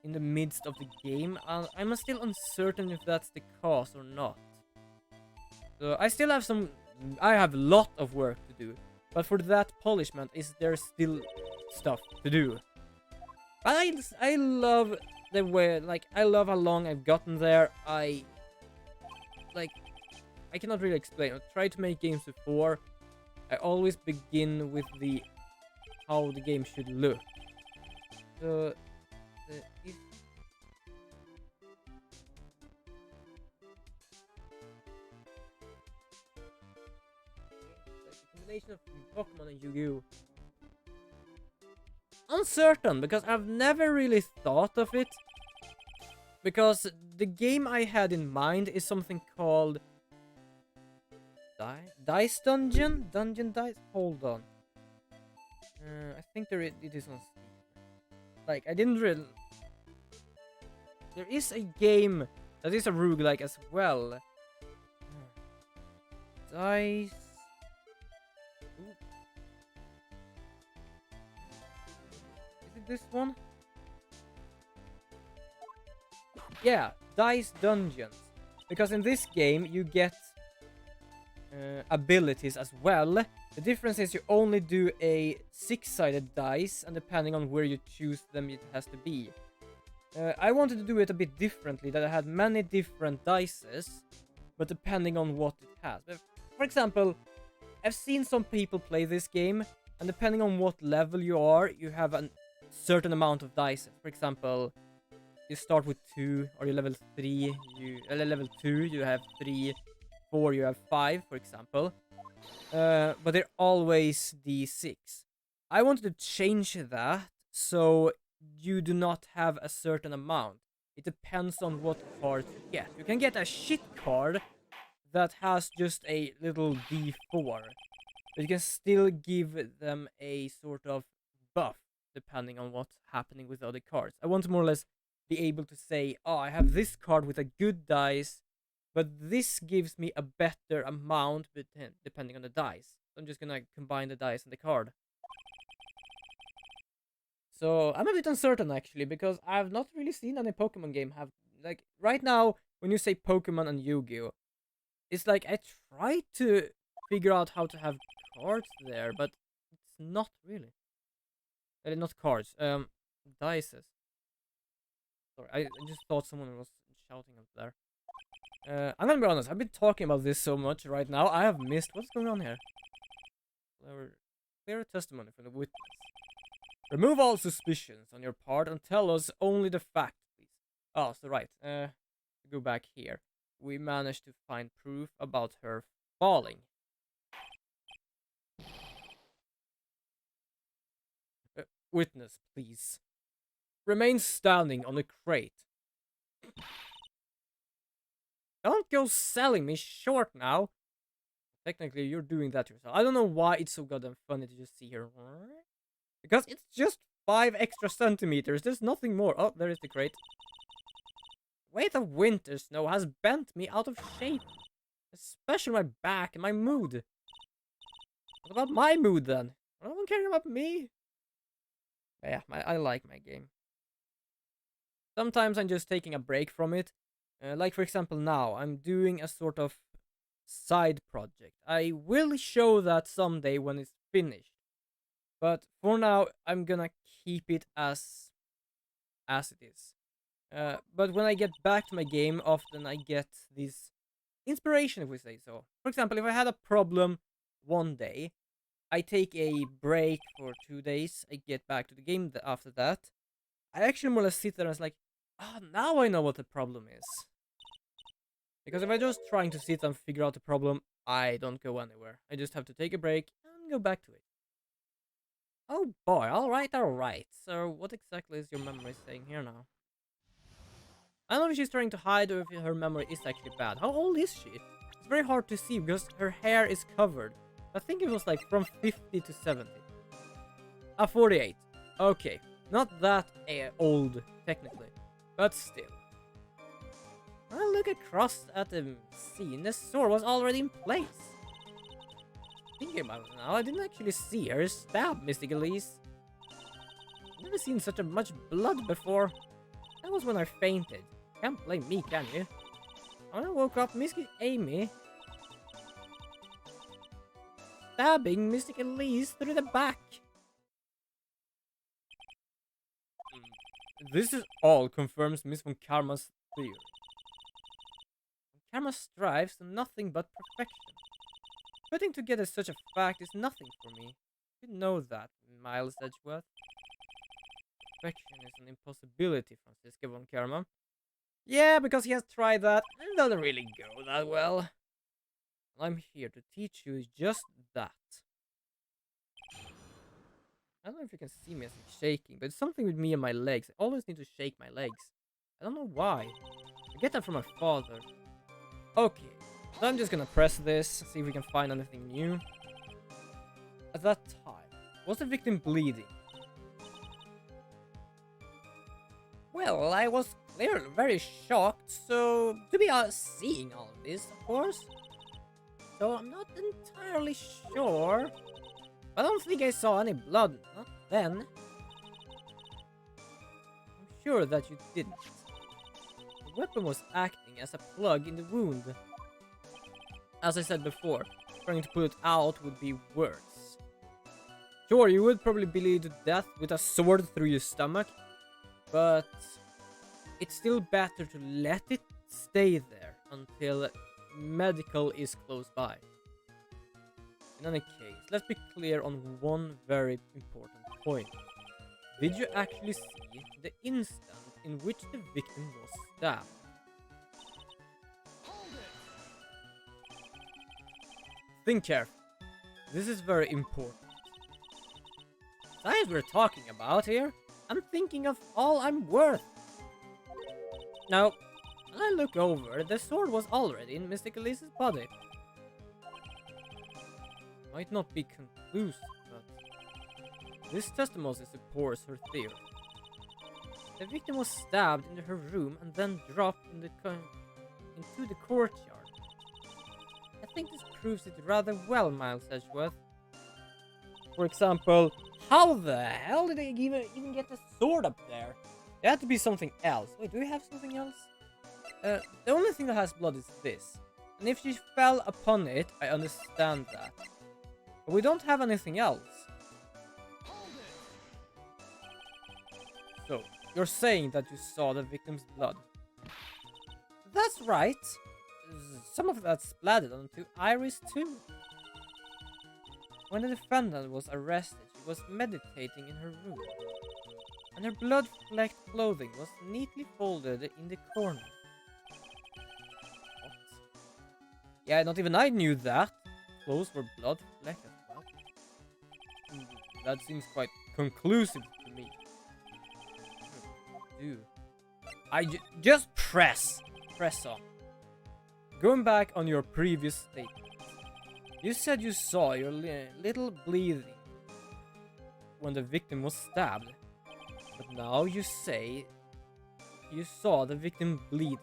in the midst of the game, and I'm still uncertain if that's the cause or not. So I still have I have a lot of work to do, but for that polishment, there still stuff to do. I love the way, I love how long I've gotten there. I cannot really explain. I've tried to make games before. I always begin with how the game should look. So if the combination of Pokemon and Yu-Gi-Oh! Uncertain, because I've never really thought of it. Because the game I had in mind is something called Dice Dungeon? Dungeon Dice? Hold on. I think it is on Steam. I didn't really... There is a game that is a roguelike as well. Dice... Ooh. Is it this one? Yeah, Dice Dungeons. Because in this game you get abilities as well. The difference is you only do a 6-sided dice, and depending on where you choose them, it has to be. I wanted to do it a bit differently, that I had many different dices, but depending on what it has. For example, I've seen some people play this game, and depending on what level you are, you have a certain amount of dice. For example, you start with 2, or you level 3, level 2, you have 3, 4, you have 5, for example. But they're always D6. I wanted to change that so you do not have a certain amount. It depends on what cards you get. You can get a shit card that has just a little D4, but you can still give them a sort of buff depending on what's happening with other cards. I want to more or less be able to say, oh, I have this card with a good dice, but this gives me a better amount depending on the dice. So I'm just gonna combine the dice and the card. So I'm a bit uncertain actually, because I've not really seen any Pokemon game have, right now, when you say Pokemon and Yu-Gi-Oh! It's I try to figure out how to have cards there, but it's not really. Not cards, dices. Sorry, I just thought someone was shouting up there. I'm gonna be honest, I've been talking about this so much right now, I have missed what's going on here. Clear testimony from the witness. Remove all suspicions on your part and tell us only the facts, please. Oh, so right, go back here. We managed to find proof about her falling. Witness, please. Remain standing on the crate. Don't go selling me short now. Technically, you're doing that yourself. I don't know why it's so goddamn funny to just see her. Because it's just 5 extra centimeters. There's nothing more. Oh, there is the crate. Weight of winter snow has bent me out of shape. Especially my back and my mood. What about my mood then? I don't care about me. But yeah, I like my game. Sometimes I'm just taking a break from it. Like for example now, I'm doing a sort of side project. I will show that someday when it's finished. But for now, I'm gonna keep it as it is. But when I get back to my game, often I get this inspiration, if we say so. For example, if I had a problem one day, I take a break for 2 days. I get back to the game after that. I actually more or less sit there and it's like, oh, now I know what the problem is. Because if I just trying to sit and figure out the problem, I don't go anywhere. I just have to take a break and go back to it. Oh boy, alright, alright. So what exactly is your memory saying here now? I don't know if she's trying to hide or if her memory is actually bad. How old is she? It's very hard to see because her hair is covered. I think it was like from 50 to 70. 48. Okay, not that old technically, but still. When I look across at the scene, the sword was already in place. Thinking about it now, I didn't actually see her stab Mystic Elise. Never seen such a much blood before. That was when I fainted. Can't blame me, can you? When I woke up, Mystic Amy stabbing Mystic Elise through the back. This is all confirms Miss Von Karma's theory. Karma strives to nothing but perfection. Putting together such a fact is nothing for me. You know that, Miles Edgeworth. Perfection is an impossibility, Francisca Von Karma. Yeah, because he has tried that and it doesn't really go that well. I'm here to teach you just that. I don't know if you can see me as I'm shaking, but it's something with me and my legs. I always need to shake my legs. I don't know why. I get that from my father. Okay, so I'm just gonna press this, see if we can find anything new. At that time, was the victim bleeding? Well, I was clearly very shocked, so to be seeing all of this, of course. So I'm not entirely sure. I don't think I saw any blood, not then. I'm sure that you didn't. The weapon was acting as a plug in the wound. As I said before, trying to pull it out would be worse. Sure, you would probably bleed to death with a sword through your stomach, but it's still better to let it stay there until medical is close by. In any case, let's be clear on one very important point. Did you actually see the instant in which the victim was stabbed? Think carefully. This is very important. Science we're talking about here, I'm thinking of all I'm worth. Now, when I look over, the sword was already in Mystic Elise's body. Might not be conclusive, but this testimony supports her theory. The victim was stabbed into her room and then dropped into the courtyard. I think this proves it rather well, Miles Edgeworth. For example, how the hell did they even get the sword up there? There had to be something else. Wait, do we have something else? The only thing that has blood is this. And if she fell upon it, I understand that. But we don't have anything else. So, you're saying that you saw the victim's blood? That's right. Some of that splattered onto Iris too. When the defendant was arrested, she was meditating in her room. And her blood-flecked clothing was neatly folded in the corner. What? Yeah, not even I knew that. Clothes were blood-flecked as well. That seems quite conclusive to me. Dude. Just press on. Going back on your previous statement. You said you saw your little bleeding when the victim was stabbed. But now you say you saw the victim bleeding.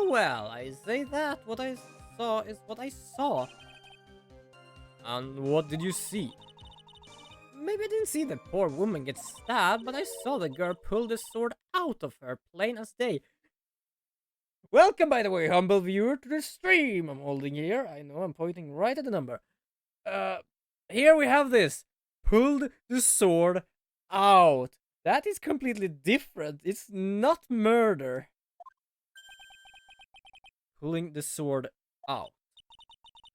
Well, I say that what I saw is what I saw. And what did you see? Maybe I didn't see the poor woman get stabbed, but I saw the girl pull the sword out of her, plain as day. Welcome, by the way, humble viewer, to the stream I'm holding here. I know I'm pointing right at the number. Here we have this. Pulled the sword out. That is completely different. It's not murder. Pulling the sword out.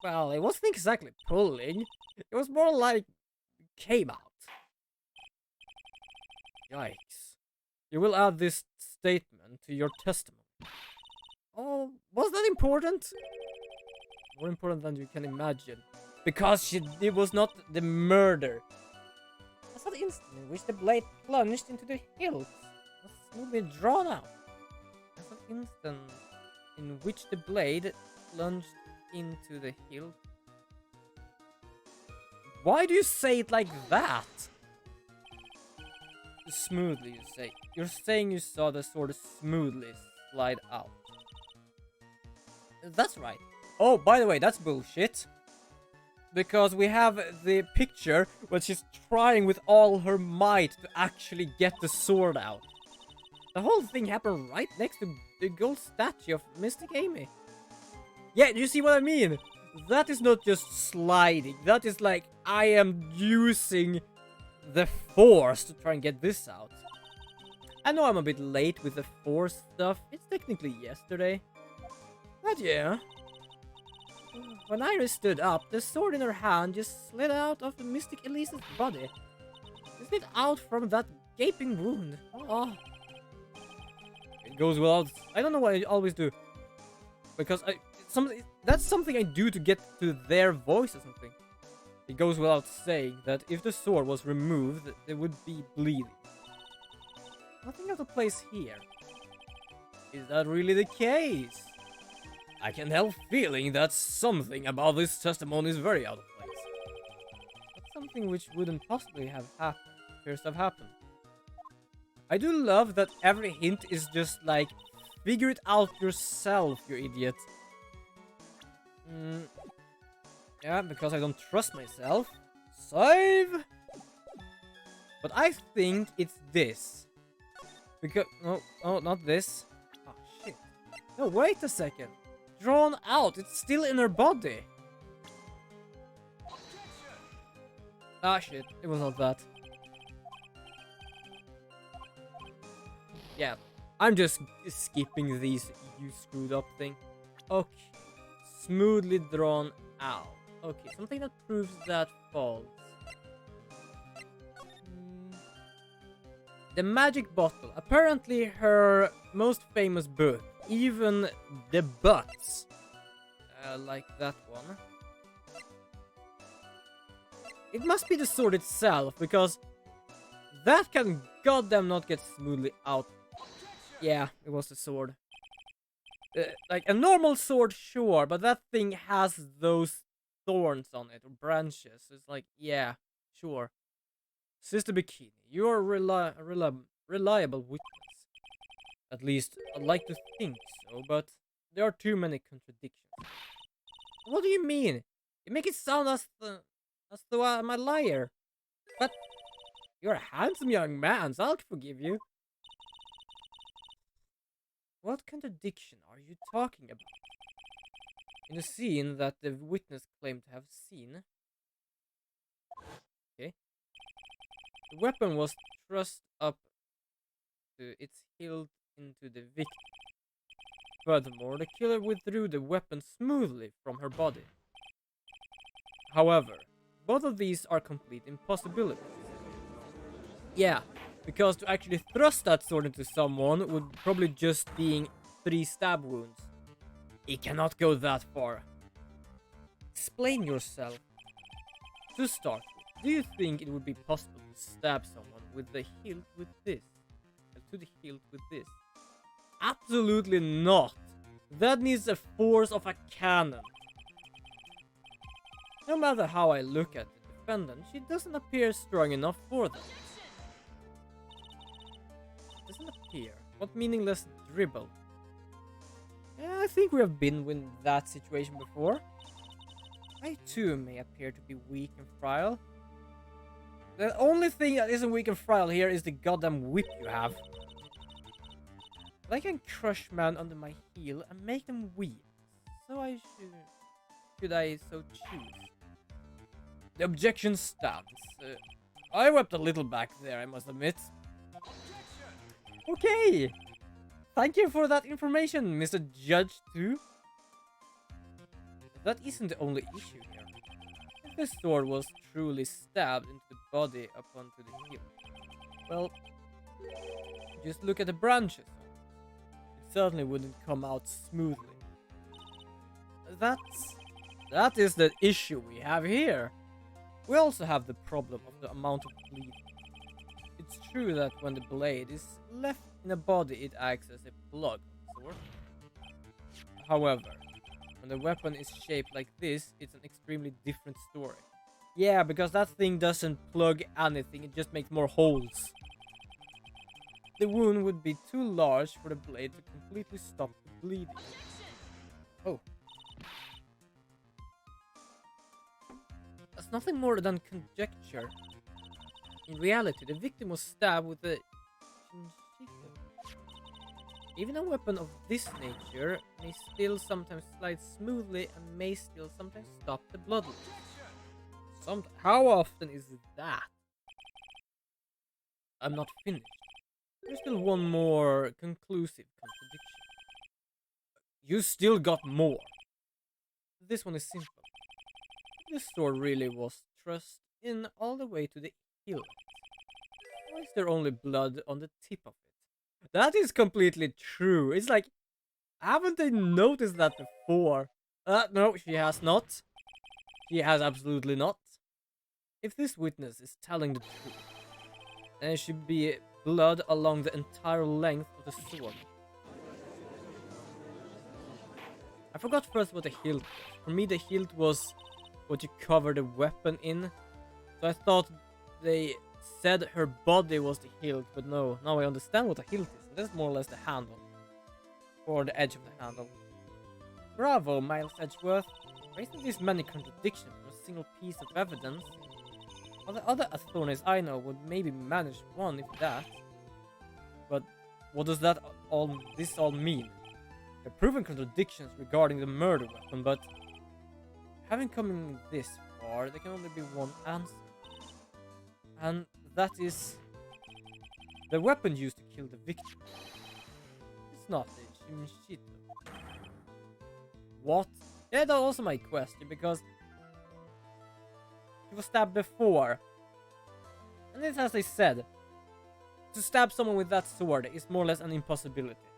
Well, it wasn't exactly pulling. It was more like came out. Yikes. You will add this statement to your testimony. Oh, was that important? More important than you can imagine. Because it was not the murder. That's not the instant in which the blade plunged into the hilt was smoothly drawn out. That's not the instant in which the blade plunged into the hilt. Why do you say it like that? Smoothly, you say. You're saying you saw the sword smoothly slide out. That's right. Oh, by the way, that's bullshit. Because we have the picture where she's trying with all her might to actually get the sword out. The whole thing happened right next to the gold statue of Mystic Amy. Yeah, do you see what I mean? That is not just sliding. That is like, I am using the force to try and get this out. I know I'm a bit late with the force stuff. It's technically yesterday. But yeah. When Iris stood up, the sword in her hand just slid out of the Mystic Elise's body. It slid out from that gaping wound. Oh. It goes without... I don't know what I always do. Because that's something I do to get to their voice or something. It goes without saying that if the sword was removed, there would be bleeding. Nothing out of place here. Is that really the case? I can't help feeling that something about this testimony is very out of place. But something which wouldn't possibly have happened appears to have happened. I do love that every hint is just like, figure it out yourself, you idiot. Yeah, because I don't trust myself. Save! But I think it's this. Because... No, not this. Oh, shit. No, wait a second. Drawn out. It's still in her body. Ah, shit. It was not that. Yeah. I'm just skipping these you screwed up thing. Okay. Smoothly drawn out. Okay, something that proves that false. The Magic Bottle. Apparently her most famous book. Even the butts. Like that one. It must be the sword itself, because that can goddamn not get smoothly out. Yeah, it was the sword. Like a normal sword, sure, but that thing has those thorns on it, or branches. It's like, yeah, sure. Sister Bikini, you're a reliable witness. At least, I'd like to think so, but there are too many contradictions. What do you mean? You make it sound as though I'm a liar. But you're a handsome young man, so I'll forgive you. What contradiction are you talking about? In the scene that the witness claimed to have seen. Okay. The weapon was thrust up to its hilt into the victim. Furthermore, the killer withdrew the weapon smoothly from her body. However, both of these are complete impossibilities. Yeah, because to actually thrust that sword into someone would probably just being 3 stab wounds. It cannot go that far. Explain yourself. To start with, do you think it would be possible to stab someone with the hilt with this? To the hilt with this? Absolutely not. That needs the force of a cannon. No matter how I look at the defendant, she doesn't appear strong enough for that. Doesn't appear. What meaningless dribble? Yeah, I think we have been in that situation before. I too may appear to be weak and frail. The only thing that isn't weak and frail here is the goddamn whip you have. I can crush men under my heel and make them weep. So I should I so choose? The objection stands. I wept a little back there, I must admit. Okay. Thank you for that information, Mr. Judge 2. that isn't the only issue here. If the sword was truly stabbed into the body up onto the hilt, well, just look at the branches. It certainly wouldn't come out smoothly. That is the issue we have here. We also have the problem of the amount of bleeding. It's true that when the blade is left in a body, it acts as a plug of sorts. However, when the weapon is shaped like this, it's an extremely different story. Yeah, because that thing doesn't plug anything, it just makes more holes. The wound would be too large for the blade to completely stop the bleeding. Oh. That's nothing more than conjecture. In reality, the victim was stabbed with a chinchito. Even a weapon of this nature may still sometimes slide smoothly and may still sometimes stop the blood. How often is that? I'm not finished. There's still one more conclusive contradiction. You still got more. This one is simple. This sword really was thrust in all the way to the hilt. Why is there only blood on the tip of it? That is completely true. It's like, haven't they noticed that before? No, she has not. She has absolutely not. If this witness is telling the truth, then there should be blood along the entire length of the sword. I forgot first what the hilt was. For me, the hilt was what you cover the weapon in. So I thought they said her body was the hilt, but no. Now I understand what a hilt is. That's more or less the handle. Or the edge of the handle. Bravo, Miles Edgeworth. Raising these many contradictions for a single piece of evidence. All the other attorneys I know would maybe manage one, if that. But what does this all mean? They're proven contradictions regarding the murder weapon, but having come this far, there can only be one answer. And that is the weapon used to kill the victim. It's not a chinchito. What? Yeah, that's also my question, because he was stabbed before. And it's as I said, to stab someone with that sword is more or less an impossibility.